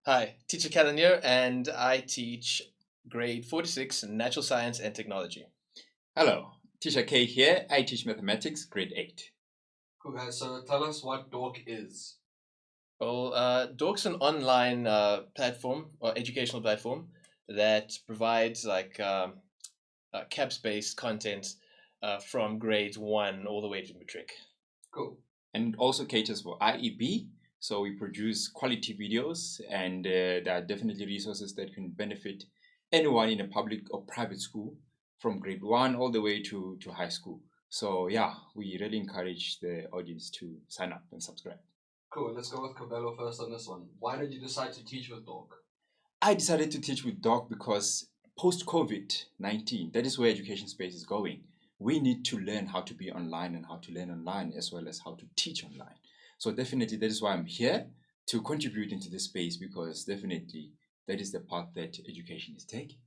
Hi, Teacher Callan here, and I teach grade 46 Natural Science and Technology. Hello, Teacher K here. I teach mathematics, grade 8. Cool guys, so tell us what DorKk is. Well, dork's an online platform or educational platform that provides CAPS-based content from grade 1 all the way to matric. Cool. And also caters for IEB. So we produce quality videos, and there are definitely resources that can benefit anyone in a public or private school from grade 1 all the way to high school. So yeah, we really encourage the audience to sign up and subscribe. Cool, let's go with Kabelo first on this one. Why did you decide to teach with DorKk? I decided to teach with dorkk because post-COVID-19, that is where education space is going. We need to learn how to be online and how to learn online as well as how to teach online. So definitely that is why I'm here to contribute into this space, because definitely that is the path that education is taking.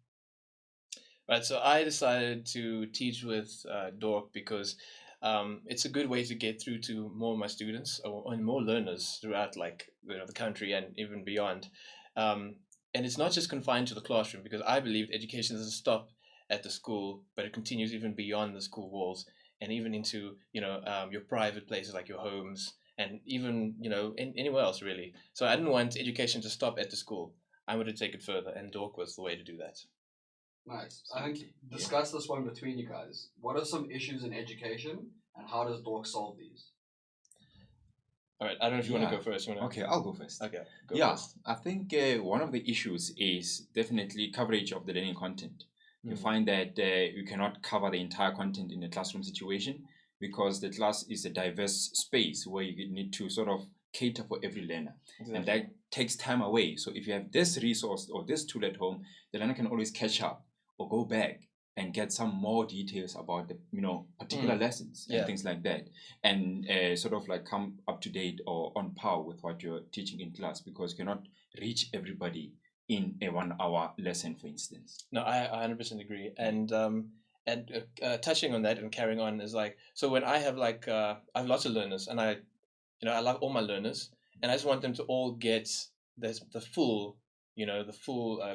Right, so I decided to teach with dorkk because it's a good way to get through to more of my students and more learners throughout the country and even beyond. And it's not just confined to the classroom, because I believe education doesn't stop at the school, but it continues even beyond the school walls and even into your private places like your homes and even anywhere else really. So I didn't want education to stop at the school. I wanted to take it further, and dorkk was the way to do that. Nice. I think discuss this one between you guys. What are some issues in education and how does DorKk solve these? All right, I don't know if you want to go first. Okay, I'll go first. Okay, go first. I think one of the issues is definitely coverage of the learning content. You find that you cannot cover the entire content in a classroom situation because the class is a diverse space where you need to sort of cater for every learner. Exactly. And that takes time away. So if you have this resource or this tool at home, the learner can always catch up or go back and get some more details about the particular lessons and things like that, and sort of like come up to date or on par with what you're teaching in class, because you cannot reach everybody in a 1 hour lesson, for instance. No, I 100% agree. And touching on that and carrying on is so when I have I have lots of learners, and I love all my learners, and I just want them to all get the full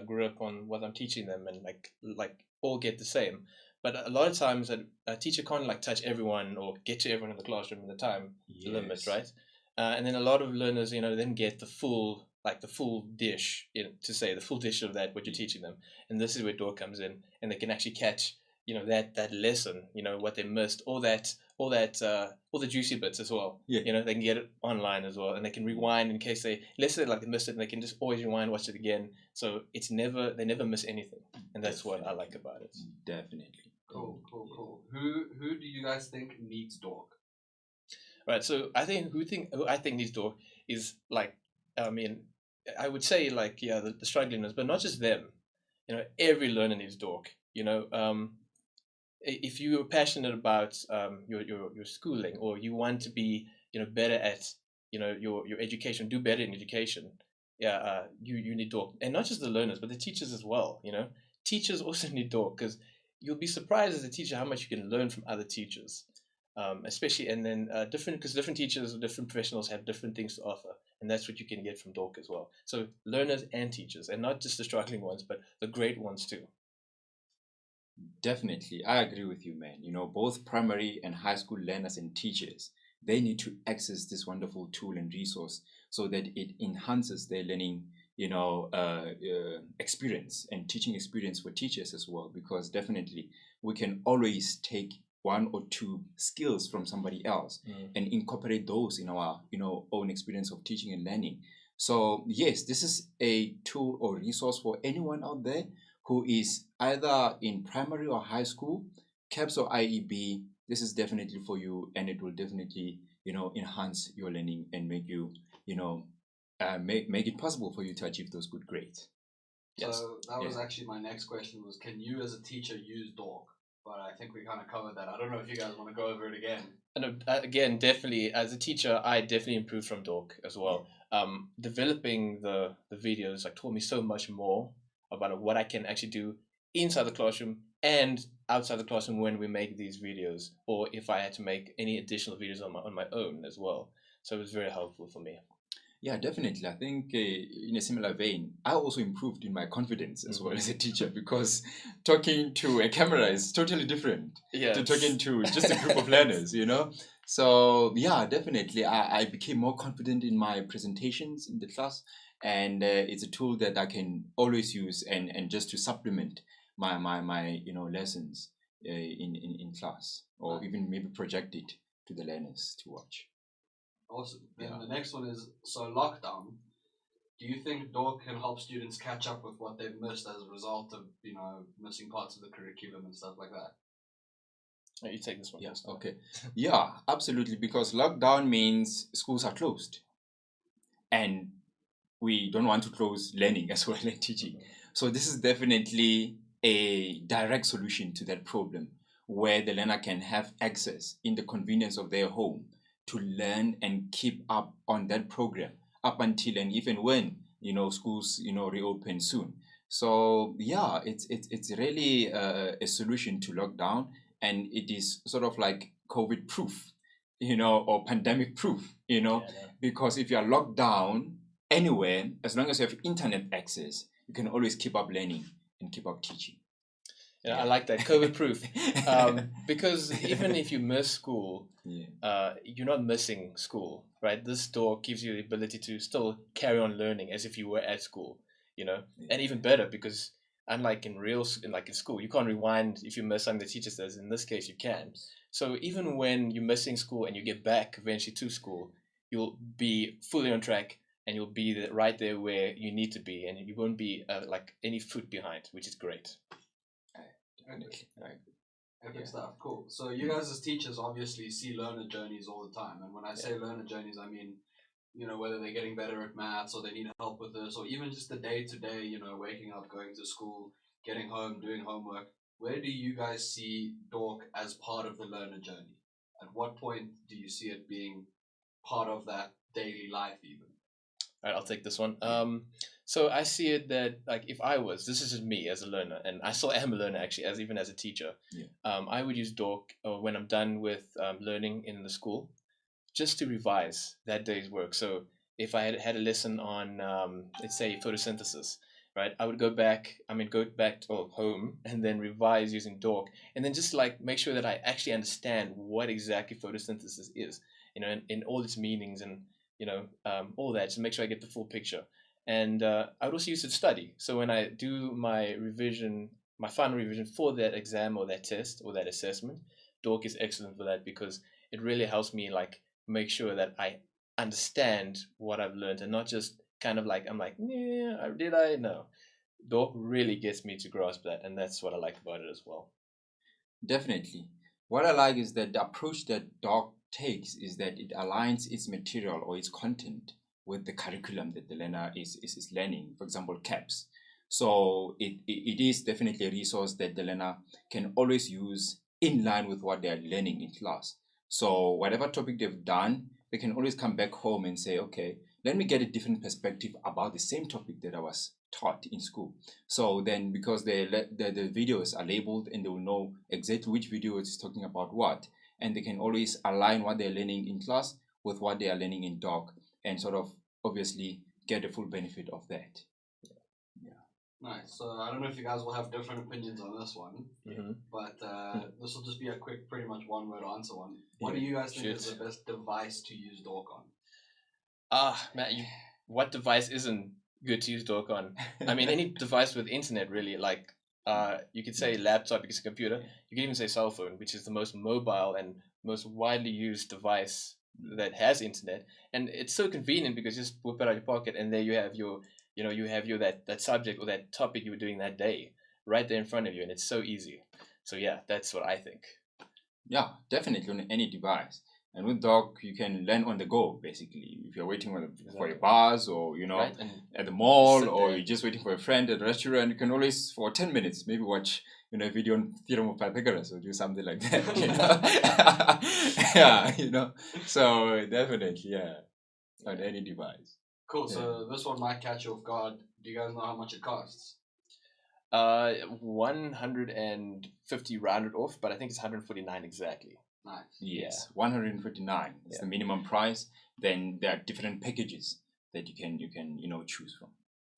grip on what I'm teaching them, and all get the same. But a lot of times a teacher can't touch everyone or get to everyone in the classroom in the time limit, right? And then a lot of learners then get the full dish, to say the full dish of that what you're teaching them. And this is where dorkk comes in, and they can actually catch that lesson, what they missed, all the juicy bits as well. They can get it online as well, and they can rewind in case they missed it, and they can just always rewind, watch it again. So they never miss anything, and that's what I like about it. Definitely. Cool. Who do you guys think needs DorKk? Right. So I think who I think needs dorkk is I would say the struggling learners, but not just them. Every learner needs dorkk. If you are passionate about your schooling, or you want to be better at your education, do better in education, you need dorkk. And not just the learners, but the teachers as well. Teachers also need dorkk, because you'll be surprised as a teacher how much you can learn from other teachers, especially, and then different teachers or different professionals have different things to offer, and that's what you can get from dorkk as well. So learners and teachers, and not just the struggling ones, but the great ones too. Definitely, I agree with you, man. Both primary and high school learners and teachers, they need to access this wonderful tool and resource so that it enhances their learning, experience and teaching experience for teachers as well. Because definitely, we can always take one or two skills from somebody else and incorporate those in our, own experience of teaching and learning. So yes, this is a tool or resource for anyone out there who is either in primary or high school, CAPS or IEB. This is definitely for you, and it will definitely, enhance your learning and make you, make it possible for you to achieve those good grades. So that was actually my next question, was can you as a teacher use dorkk? But I think we kind of covered that. I don't know if you guys want to go over it again. And again, definitely, as a teacher, I definitely improved from dorkk as well. Developing the videos taught me so much more about what I can actually do inside the classroom and outside the classroom when we make these videos, or if I had to make any additional videos on my own as well. So it was very helpful for me. Yeah, definitely. I think in a similar vein, I also improved in my confidence as well as a teacher, because talking to a camera is totally different Yeah, to talking to just a group of learners, you know? So, yeah, definitely. I became more confident in my presentations in the class, and it's a tool that I can always use and just to supplement my lessons in class, or even maybe project it to the learners to watch. Awesome. Then Yeah. the next one is, so lockdown. Do you think DorKk can help students catch up with what they've missed as a result of, missing parts of the curriculum and stuff like that? Oh, you take this one. Yeah, first. okay. Yeah, absolutely. Because lockdown means schools are closed. And we don't want to close learning as well and teaching. So this is definitely a direct solution to that problem, where the learner can have access in the convenience of their home to learn and keep up on that program up until and even when schools reopen soon. So yeah, it's really a solution to lockdown, and it is sort of like COVID proof, or pandemic proof, because if you are locked down anywhere, as long as you have internet access, you can always keep up learning and keep up teaching. Yeah, I like that, COVID proof. Because even if you miss school, you're not missing school, right? This door gives you the ability to still carry on learning as if you were at school, and even better, because unlike in school, you can't rewind if you miss something the teacher says. In this case, you can. So even when you're missing school and you get back eventually to school, you'll be fully on track, and you'll be right there where you need to be, and you won't be like any foot behind, which is great. Epic stuff. Cool. So you guys as teachers obviously see learner journeys all the time, and when I say learner journeys, I mean, whether they're getting better at maths or they need help with this, or even just the day to day, waking up, going to school, getting home, doing homework. Where do you guys see DorKk as part of the learner journey? At what point do you see it being part of that daily life even? All right, I'll take this one. So I see it that, like, if I was, this is just me as a learner, and I still am a learner actually, even as a teacher. I would use DorKk when I'm done with learning in the school, just to revise that day's work. So if I had a lesson on, let's say, photosynthesis, right, I would go back to home and then revise using DorKk, and then just like make sure that I actually understand what exactly photosynthesis is, in all its meanings, and all that, to make sure I get the full picture. And I would also use it to study. So when I do my revision, my final revision for that exam or that test or that assessment, DorKk is excellent for that, because it really helps me like make sure that I understand what I've learned, and not just kind of like I'm like, yeah, did I? No. DorKk really gets me to grasp that, and that's what I like about it as well. Definitely. What I like is that the approach that DorKk takes is that it aligns its material or its content with the curriculum that the learner is learning, for example, CAPS. So it is definitely a resource that the learner can always use in line with what they are learning in class. So whatever topic they've done, they can always come back home and say, okay, let me get a different perspective about the same topic that I was taught in school. So then, because the videos are labeled and they will know exactly which video is talking about what, and they can always align what they're learning in class with what they are learning in DorKk, and sort of obviously get the full benefit of that. Nice. So I don't know if you guys will have different opinions on this one, but this will just be a quick, pretty much one-word answer one. What do you guys think is the best device to use DorKk on? Matt, what device isn't good to use DorKk on? I mean, any device with internet, really. Like, you could say laptop, you could say computer, you can even say cell phone, which is the most mobile and most widely used device that has internet. And it's so convenient, because you just whip it out of your pocket, and there you have your, that subject or that topic you were doing that day right there in front of you, and it's so easy. So yeah, that's what I think. Yeah, definitely on any device. And with DorKk, you can learn on the go, basically. If you're waiting for a bus, or, at the mall, or you're just waiting for a friend at a restaurant, you can always, for 10 minutes, maybe watch, a video on Theorem of Pythagoras, or do something like that, Yeah, So definitely, yeah, on any device. Cool. So this one might catch you off guard. Do you guys know how much it costs? 150 rounded off, but I think it's 149 exactly. Nice. Yes, 159 is the minimum price. Then there are different packages that you can choose from.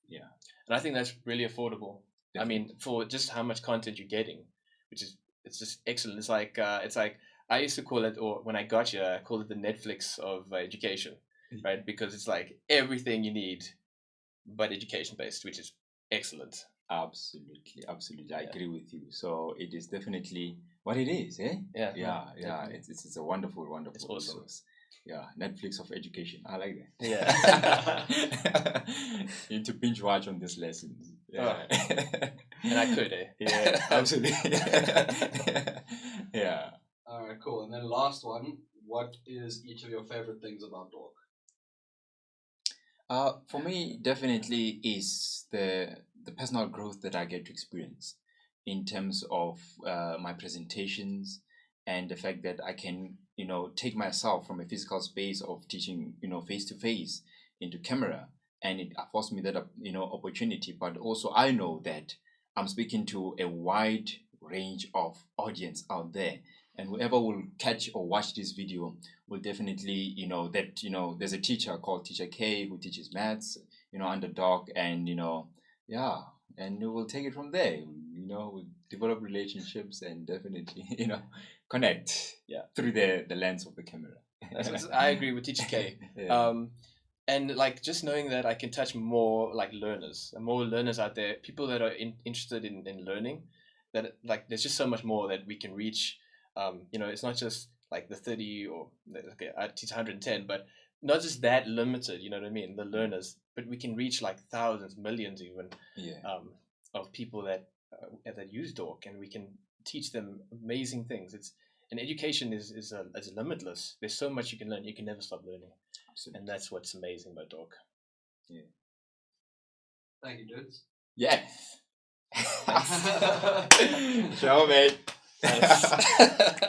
Yeah, and I think that's really affordable. definitely. I mean, for just how much content you're getting, it's just excellent. It's like I used to call it, or when I got here, I called it the Netflix of education, right? Because it's like everything you need, but education based, which is excellent. Absolutely, absolutely. I Yeah. agree with you. So it is definitely what it is, eh? Yeah, Yeah. definitely. It's a wonderful, wonderful It's awesome. resource. Yeah, Netflix of education. I like that. Yeah. You need to binge watch on these lessons. Yeah. And I could, eh? Yeah, absolutely. Yeah. All right, cool. And then last one, what is each of your favorite things about dork? For me, definitely is the personal growth that I get to experience in terms of my presentations, and the fact that I can, take myself from a physical space of teaching, face to face into camera, and it affords me that, opportunity. But also, I know that I'm speaking to a wide range of audience out there, and whoever will catch or watch this video will definitely that there's a teacher called Teacher K who teaches maths under dorkk, and yeah, and we will take it from there. We'll develop relationships and definitely connect through the lens of the camera. I agree with Teacher K. Yeah. And like just knowing that I can touch more like learners, and more learners out there, people that are interested in learning, that like there's just so much more that we can reach. It's not just like the 30 or okay, I teach 110, but not just that limited. You know what I mean? The learners, but we can reach like thousands, millions even, Yeah. of people that use dorkk, and we can teach them amazing things. And education is limitless. There's so much you can learn. You can never stop learning. Absolutely. And that's what's amazing about dorkk. Yeah. Thank you, dudes. Yeah. Show, mate. Nice.